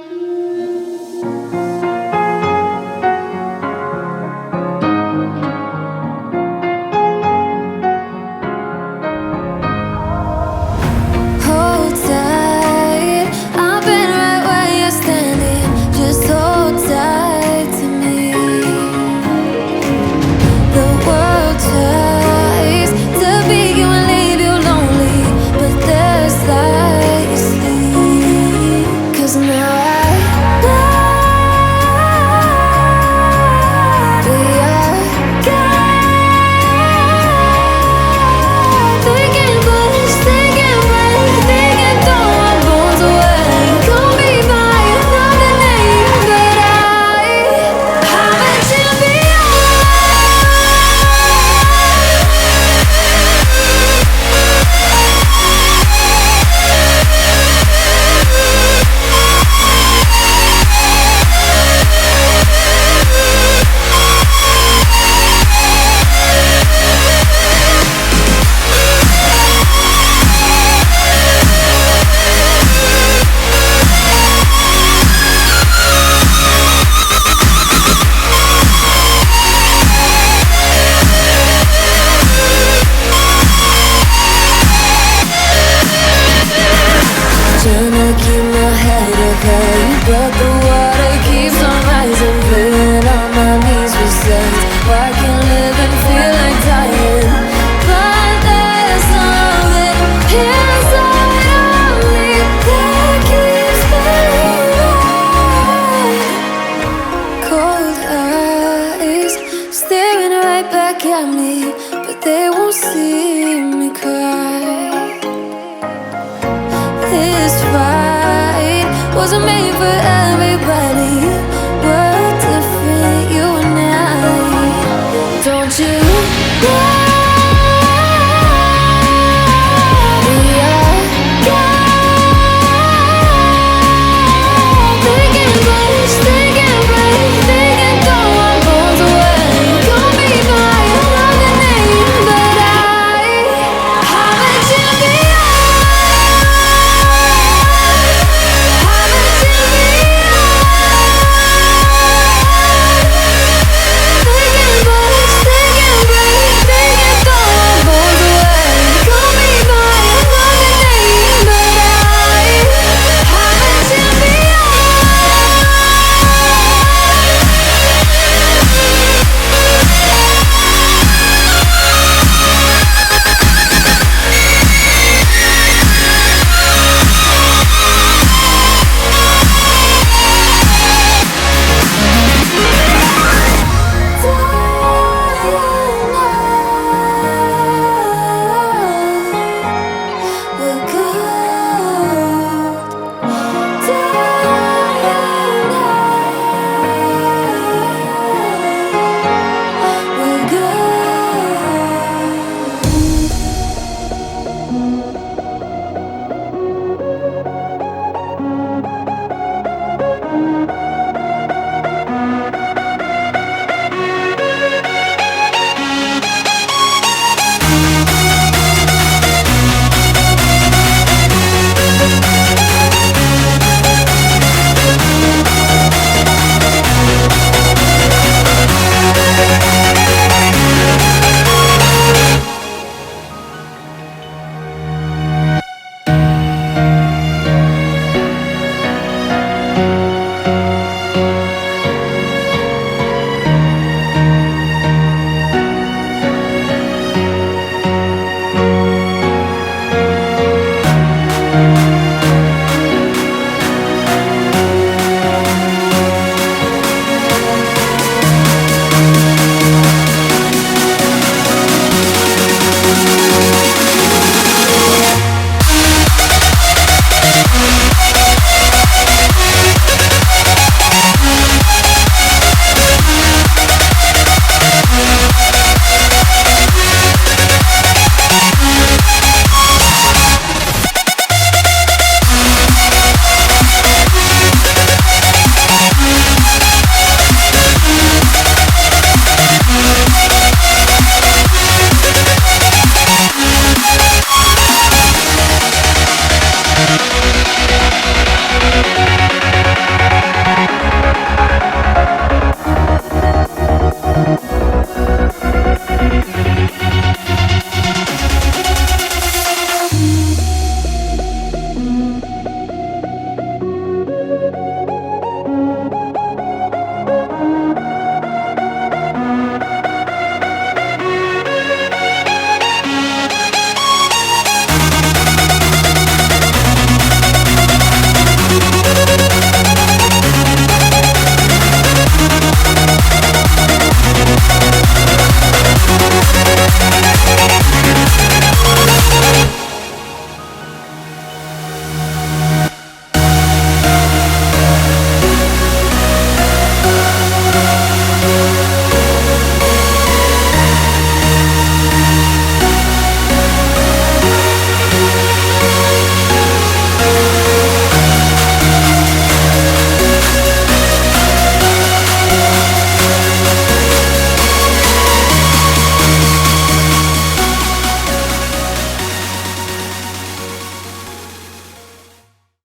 Hold tight, I've been right where you're standing. Just hold tight to me. The world tries to beat you and leave you lonely, but there's light you see. 'Cause now I know we are God. They can push, they can break, they can throw our bones away. Call me by another name, but I'm a champion. Trying to keep my head up high, but the water keeps on rising. Feeling on my knees besides, I can live and feel like dying. But there's something inside of me that keeps me alive. Cold eyes staring right back at me, but they won't see me cry. This fight wasn't made